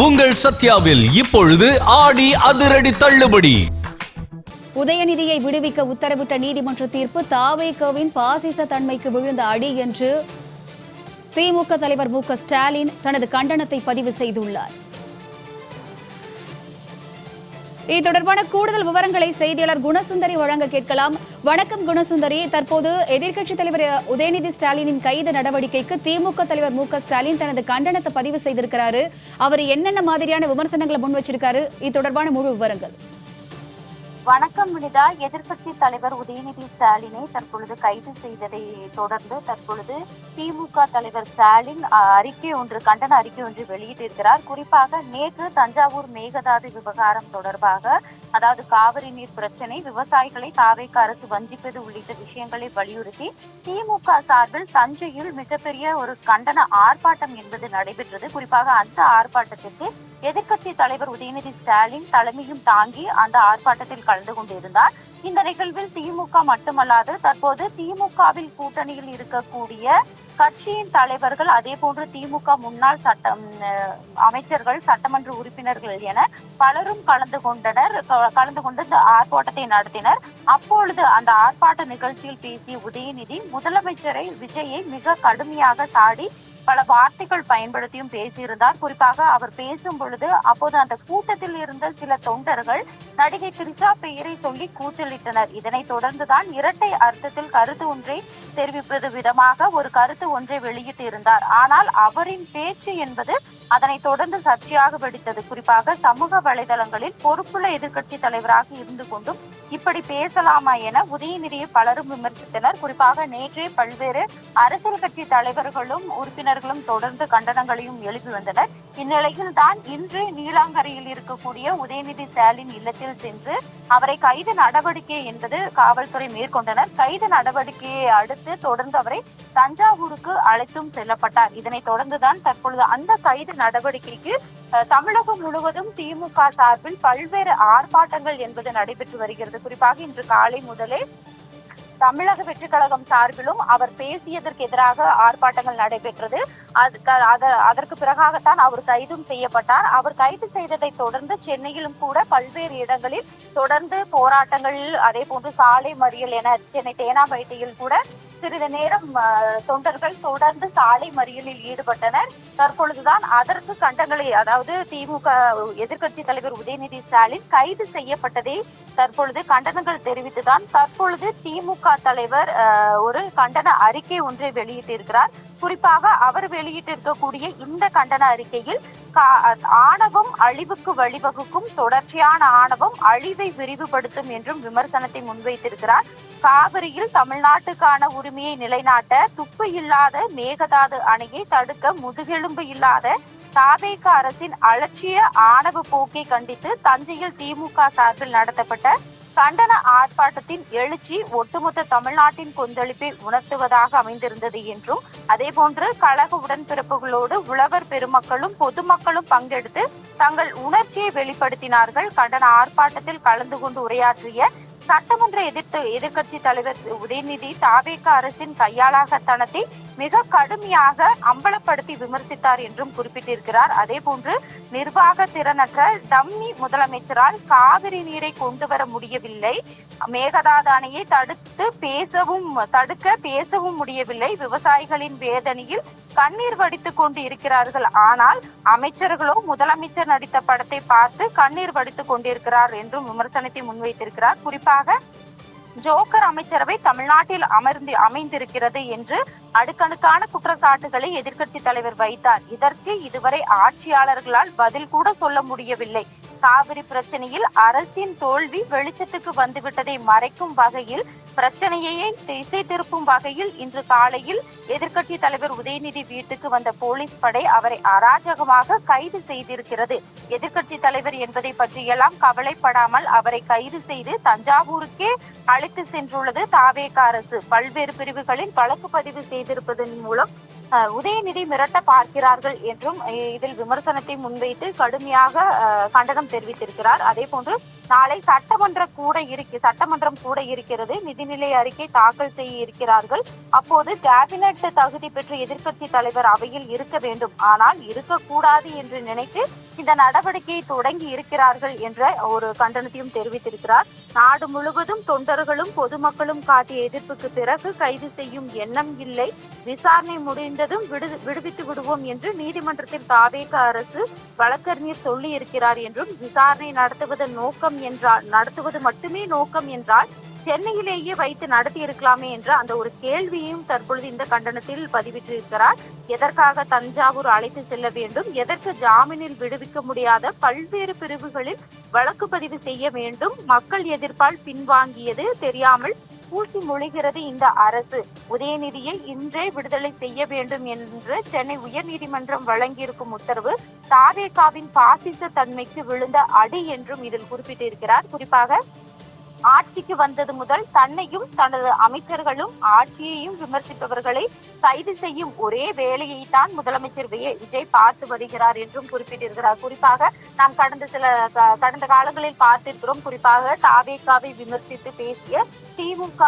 உங்கள் சத்யாவில் இப்பொழுது ஆடி அதிரடி தள்ளுபடி. உதயநிதியை விடுவிக்க உத்தரவிட்ட நீதிமன்ற தீர்ப்பு தாவேகவின் பாசிச தன்மைக்கு விழுந்த அடி என்று திமுக தலைவர் மு.க.ஸ்டாலின் தனது கண்டனத்தை பதிவு செய்துள்ளார். இது தொடர்பான கூடுதல் விவரங்களை செய்தியாளர் குணசுந்தரி வழங்க கேட்கலாம். வணக்கம் குணசுந்தரி. தற்போது எதிர்க்கட்சித் தலைவர் உதயநிதி ஸ்டாலினின் கைது நடவடிக்கைக்கு திமுக தலைவர் மு.க.ஸ்டாலின் தனது கண்டனத்தை பதிவு செய்திருக்கிறாரு. அவர் என்னென்ன மாதிரியான விமர்சனங்களை முன் வச்சிருக்காரு? இது தொடர்பான முழு விவரங்கள். வணக்கம் வினிதா. எதிர்க்கட்சி தலைவர் உதயநிதி ஸ்டாலினை தற்பொழுது கைது செய்ததை தொடர்ந்து தற்பொழுது திமுக தலைவர் ஸ்டாலின் கண்டன அறிக்கை ஒன்று வெளியிட்டிருக்கிறார். குறிப்பாக நேற்று தஞ்சாவூர் மேகதாது விவகாரம் தொடர்பாக, அதாவது காவிரி நீர் பிரச்சனை, விவசாயிகளை தாவேக அரசு வஞ்சிப்பது உள்ளிட்ட விஷயங்களை வலியுறுத்தி திமுக சார்பில் தஞ்சையில் மிகப்பெரிய ஒரு கண்டன ஆர்ப்பாட்டம் என்பது நடைபெற்றது. குறிப்பாக அந்த ஆர்ப்பாட்டத்திற்கு எதிர்க்கட்சி தலைவர் உதயநிதி ஸ்டாலின் தலைமையும் தாங்கி அந்த ஆர்ப்பாட்டத்தில் கலந்து கொண்டிருந்தார். இந்த நிகழ்வில் திமுக மட்டுமல்லாது தற்போது திமுகவில் கூட்டணியில் இருக்கக்கூடிய கட்சியின் தலைவர்கள், அதே போன்று திமுக முன்னாள் அமைச்சர்கள், சட்டமன்ற உறுப்பினர்கள் என பலரும் கலந்து கொண்டு இந்த ஆர்ப்பாட்டத்தை நடத்தினர். அப்பொழுது அந்த ஆர்ப்பாட்ட நிகழ்ச்சியில் பேசிய உதயநிதி முதலமைச்சரை விஜயை மிக கடுமையாக சாடி பல வார்த்தைகள் பயன்படுத்தியும் பேசியிருந்தார். குறிப்பாக அவர் பேசும் பொழுது அப்போது அந்த கூட்டத்தில் இருந்த சில தொண்டர்கள் நடிகை திரிஷா பெயரை சொல்லி கூச்சலிட்டனர். இதனைத் தொடர்ந்துதான் இரட்டை அர்த்தத்தில் கருத்து ஒன்றை தெரிவிப்பது விதமாக ஒரு கருத்து ஒன்றை வெளியிட்டிருந்தார். ஆனால் அவரின் பேச்சு என்பது அதனைத் தொடர்ந்து சர்ச்சையாக வெடித்தது. குறிப்பாக சமூக வலைதளங்களில் பொறுப்புள்ள எதிர்க்கட்சி தலைவராக இருந்து கொண்டும் இப்படி பேசலாமா என உதயநிதியை பலரும் விமர்சித்தனர். குறிப்பாக நேற்றே பல்வேறு அரசியல் கட்சி தலைவர்களும் உறுப்பினர்களும் தொடர்ந்து கண்டனங்களையும் எழுப்பி வந்தனர். இந்நிலையில் தான் இன்று நீலாங்கரையில் இருக்கக்கூடிய உதயநிதி ஸ்டாலின் இல்லத்தில் சென்று அவரை கைது நடவடிக்கை என்பது காவல்துறை மேற்கொண்டனர். கைது நடவடிக்கையை அடுத்து தொடர்ந்து அவரை தஞ்சாவூருக்கு அழைத்தும் செல்லப்பட்டார். இதனைத் தொடர்ந்துதான் தற்பொழுது அந்த கைது நடவடிக்கைக்கு தமிழகம் முழுவதும் திமுக சார்பில் பல்வேறு ஆர்ப்பாட்டங்கள் என்பது நடைபெற்று வருகிறது. குறிப்பாக இன்று காலை முதலே தமிழக வெற்றி கழகம் சார்பிலும் அவர் பேசியதற்கு எதிராக ஆர்ப்பாட்டங்கள் நடைபெற்றது. அதற்கு பிறகாகத்தான் அவர் கைதும் செய்யப்பட்டார். அவர் கைது செய்ததை தொடர்ந்து சென்னையிலும் கூட பல்வேறு இடங்களில் தொடர்ந்து போராட்டங்கள், அதே போன்று சாலை மறியல் என சென்னை தேனாம்பேட்டையில் கூட சிறிது நேரம் தொண்டர்கள் தொடர்ந்து சாலை மறியலில் ஈடுபட்டனர். தற்பொழுதுதான் அதற்கு கண்டங்களை, அதாவது திமுக எதிர்க்கட்சி தலைவர் உதயநிதி ஸ்டாலின் கைது செய்யப்பட்டதை தற்பொழுது கண்டனங்கள் தெரிவித்துதான் தற்பொழுது திமுக தலைவர் ஒரு கண்டன அறிக்கை ஒன்றை வெளியிட்டிருக்கிறார். குறிப்பாக அவர் வெளியிட்டிருக்கக்கூடிய இந்த கண்டன அறிக்கையில் ஆணவம் அழிவுக்கு வழிவகுக்கும், தொடர்ச்சியான ஆணவம் அழிவை விரிவுபடுத்தும் என்றும் விமர்சனத்தை முன்வைத்திருக்கிறார். காவிரியில் தமிழ்நாட்டுக்கான உரிமையை நிலைநாட்ட துப்பு இல்லாத மேகதாது அணையை தடுக்க முதுகெலும்பு இல்லாத தாவேக அரசின் அலட்சிய ஆணவ போக்கை கண்டித்து தஞ்சையில் திமுக சார்பில் நடத்தப்பட்ட கண்டன ஆர்ப்பாட்டத்தின் எழுச்சி ஒட்டுமொத்த தமிழ்நாட்டின் கொந்தளிப்பை உணர்த்துவதாக அமைந்திருந்தது என்றும், அதே போன்று கழக உடன்பிறப்புகளோடு உழவர் பெருமக்களும் பொதுமக்களும் பங்கெடுத்து தங்கள் உணர்ச்சியை வெளிப்படுத்தினார்கள். கண்டன ஆர்ப்பாட்டத்தில் கலந்து கொண்டு உரையாற்றிய சட்டமன்ற எதிர்க்கட்சி தலைவர் உதயநிதி தாவேக அரசின் கையாளாகத்தனத்தை மிக கடுமையாக அம்பலப்படுத்தி விமர்சித்தார் என்றும் குறிப்பிட்டிருக்கிறார். அதே போன்று நிர்வாக திறனற்ற டம்மி முதலமைச்சரால் காவிரி நீரை கொண்டு வர முடியவில்லை, மேகதாது அணையை தடுக்க பேசவும் முடியவில்லை, விவசாயிகளின் வேதனையில் கண்ணீர் வடித்துக் கொண்டு இருக்கிறார்கள், ஆனால் அமைச்சர்களோ முதலமைச்சர் நடித்த படத்தை பார்த்து கண்ணீர் வடித்துக் கொண்டிருக்கிறார் என்றும் விமர்சனத்தை முன்வைத்திருக்கிறார். குறிப்பாக ஜோக்கர் அமைச்சரவை தமிழ்நாட்டில் அமைந்திருக்கிறது என்று அடுக்கடுக்கான குற்றச்சாட்டுகளை எதிர்க்கட்சி தலைவர் வைத்தார். இதற்கு இதுவரை ஆட்சியாளர்களால் பதில் கூட சொல்ல முடியவில்லை. காவிரி பிரச்சனையில் அரசின் தோல்வி வெளிச்சத்துக்கு வந்துவிட்டதை மறைக்கும் வகையில், பிரச்சனையை திசை திருப்பும் வகையில் இன்று காலையில் எதிர்க்கட்சி தலைவர் உதயநிதி வீட்டுக்கு வந்த போலீஸ் படை அவரை அராஜகமாக கைது செய்திருக்கிறது. எதிர்க்கட்சி தலைவர் என்பதை பற்றியெல்லாம் கவலைப்படாமல் அவரை கைது செய்து தஞ்சாவூருக்கே அழைத்து சென்றுள்ளது தாவேக அரசு. பல்வேறு பிரிவுகளில் வழக்கு பதிவு செய்திருப்பதன் மூலம் உதயநிதி மிரட்ட பார்க்கிறார்கள் என்றும் இதில் விமர்சனத்தை முன்வைத்து கடுமையாக கண்டனம் தெரிவித்திருக்கிறார். அதே போன்று நாளை சட்டமன்றம் கூட இருக்கிறது. நிதிநிலை அறிக்கை தாக்கல் செய்ய இருக்கிறார்கள். அப்போது கேபினெட் தகுதி பெற்ற எதிர்க்கட்சி தலைவர் அவையில் இருக்க வேண்டும். ஆனால் இருக்கக்கூடாது என்று நினைத்து இந்த நடவடிக்கையை தொடங்கி இருக்கிறார்கள் என்ற ஒரு கண்டனத்தையும் தெரிவித்திருக்கிறார். நாடு முழுவதும் தொண்டர்களும் பொதுமக்களும் காட்டிய எதிர்ப்புக்கு பிறகு கைது செய்யும் எண்ணம் இல்லை. விசாரணை முடிந்ததும் விடுவித்து விடுவோம் என்று நீதிமன்றத்தில் தாவேக அரசு வழக்கறிஞர் சொல்லி இருக்கிறார் என்றும், விசாரணை நடத்துவது மட்டுமே நோக்கம் என்றால் சென்னையிலேயே வைத்து நடத்தி இருக்கலாமே என்ற அந்த ஒரு கேள்வியையும் தற்பொழுது இந்த கண்டனத்தில் பதிவிட்டிருக்கிறார். எதற்காக தஞ்சாவூர் அழைத்து செல்ல வேண்டும், எதற்கு ஜாமீனில் விடுவிக்க முடியாத பல்வேறு பிரிவுகளில் வழக்கு பதிவு செய்ய வேண்டும், மக்கள் எதிர்ப்பால் பின்வாங்கியது தெரியாமல் பூசி மொழிகிறது இந்த அரசு. உதயநிதியை இன்றே விடுதலை செய்ய வேண்டும் என்று சென்னை உயர்நீதிமன்றம் வழங்கியிருக்கும் உத்தரவு தாவேகாவின் பாசிச தன்மைக்கு விழுந்த அடி என்றும் இதில் குறிப்பிட்டிருக்கிறார். குறிப்பாக ஆட்சிக்கு வந்தது முதல் தன்னையும் தனது அமைச்சர்களும் ஆட்சியையும் விமர்சிப்பவர்களை கைது செய்யும் ஒரே வேலையை தான் முதலமைச்சர் விஜய் பார்த்து வருகிறார் என்றும் குறிப்பிட்டிருக்கிறார். குறிப்பாக நாம் கடந்த காலங்களில் பார்த்திருக்கிறோம். குறிப்பாக தாவேகாவை விமர்சித்து பேசிய திமுக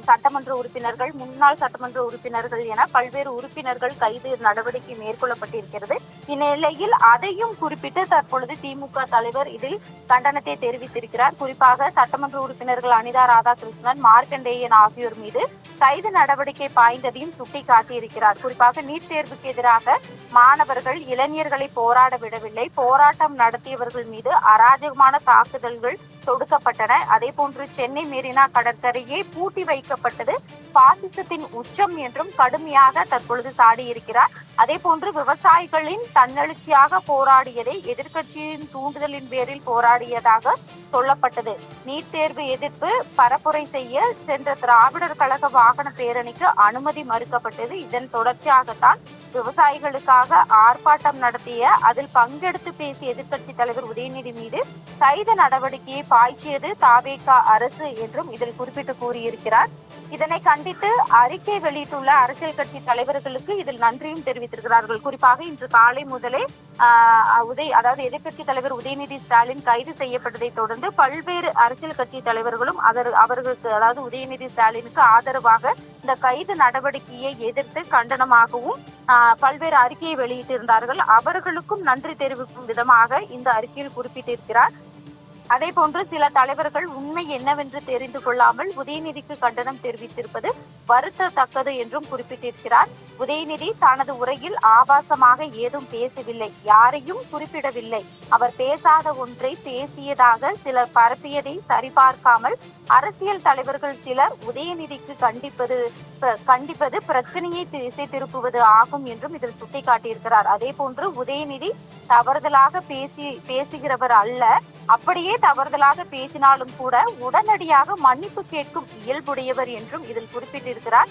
சட்டமன்ற உறுப்பினர்கள், முன்னாள் சட்டமன்ற உறுப்பினர்கள் என பல்வேறு உறுப்பினர்கள் கைது நடவடிக்கை மேற்கொள்ளப்பட்டிருக்கிறது. இந்நிலையில் அதையும் குறிப்பிட்டு தற்பொழுது திமுக தலைவர் இதில் கண்டனத்தை தெரிவித்திருக்கிறார். குறிப்பாக சட்டமன்ற உறுப்பினர்கள் அனிதா ராதாகிருஷ்ணன், மார்க்கண்டேயன் ஆகியோர் மீது கைது நடவடிக்கை பாய்ந்ததையும் சுட்டிக்காட்டியிருக்கிறார். குறிப்பாக நீட் தேர்வுக்கு எதிராக மாணவர்கள், இளைஞர்களை போராட விடவில்லை, போராட்டம் நடத்தியவர்கள் மீது அராஜகமான தாக்குதல்கள் தொடுக்கப்பட்டன. அதே போன்று சென்னை மெரினா கடற்கரையே பூட்டி வைக்கப்பட்டது பாசிசத்தின் உச்சம் என்றும் கடுமையாக தற்பொழுது சாடியிருக்கிறார். அதே போன்று விவசாயிகளின் தன்னெழுச்சியாக போராடியதை எதிர்க்கட்சியின் தூண்டுதலின் பேரில் போராடியதாக சொல்லப்பட்டது. நீட் தேர்வு எதிர்ப்பு பரப்புரை செய்ய சென்ற திராவிடர் கழக வாகன பேரணிக்கு அனுமதி மறுக்கப்பட்டது. இதன் தொடர்ச்சியாகத்தான் விவசாயிகளுக்காக ஆர்ப்பாட்டம் நடத்திய அதில் பங்கெடுத்து பேசிய எதிர்க்கட்சி தலைவர் உதயநிதி மீது கைது நடவடிக்கையை பாய்ச்சியது தாவேகா அரசு என்றும் இதில் குறிப்பிட்டு கூறியிருக்கிறார். இதனை கண்டித்து அறிக்கை வெளியிட்டுள்ள அரசியல் கட்சி தலைவர்களுக்கு இதில் நன்றியும் தெரிவித்திருக்கிறார்கள். குறிப்பாக இன்று காலை முதலே அதாவது எதிர்க்கட்சி தலைவர் உதயநிதி ஸ்டாலின் கைது செய்யப்பட்டதை தொடர்ந்து பல்வேறு அரசியல் கட்சி தலைவர்களும் அவர்களுக்கு அதாவது உதயநிதி ஸ்டாலினுக்கு ஆதரவாக இந்த கைது நடவடிக்கையை எதிர்த்து கண்டனமாகவும் பல்வேறு அறிக்கையை வெளியிட்டிருந்தார்கள். அவர்களுக்கும் நன்றி தெரிவிக்கும் விதமாக இந்த அறிக்கையில் குறிப்பிட்டிருக்கிறார். அதே போன்று சில தலைவர்கள் உண்மை என்னவென்று தெரிந்து கொள்ளாமல் உதயநிதிக்கு கண்டனம் தெரிவித்திருப்பது வருத்தத்தக்கது என்றும் குறிப்பிட்டிருக்கிறார். உதயநிதி தனது உரையில் ஆபாசமாக ஏதும் பேசவில்லை, யாரையும் குறிப்பிடவில்லை. அவர் பேசாத ஒன்றை பேசியதாக சிலர் பரப்பியதை சரிபார்க்காமல் அரசியல் தலைவர்கள் சிலர் உதயநிதிக்கு கண்டிப்பது பிரச்சனையை திசை திருப்புவது ஆகும் என்றும் இதில் சுட்டிக்காட்டியிருக்கிறார். அதே போன்று உதயநிதி தவறுதலாக பேசுகிறவர் அல்ல, அப்படியே தவறுதலாக பேசினாலும் கூட உடனடியாக மன்னிப்பு கேட்கும் இயல்புடையவர் என்றும் இதில் குறிப்பிட்டிருக்கிறார்.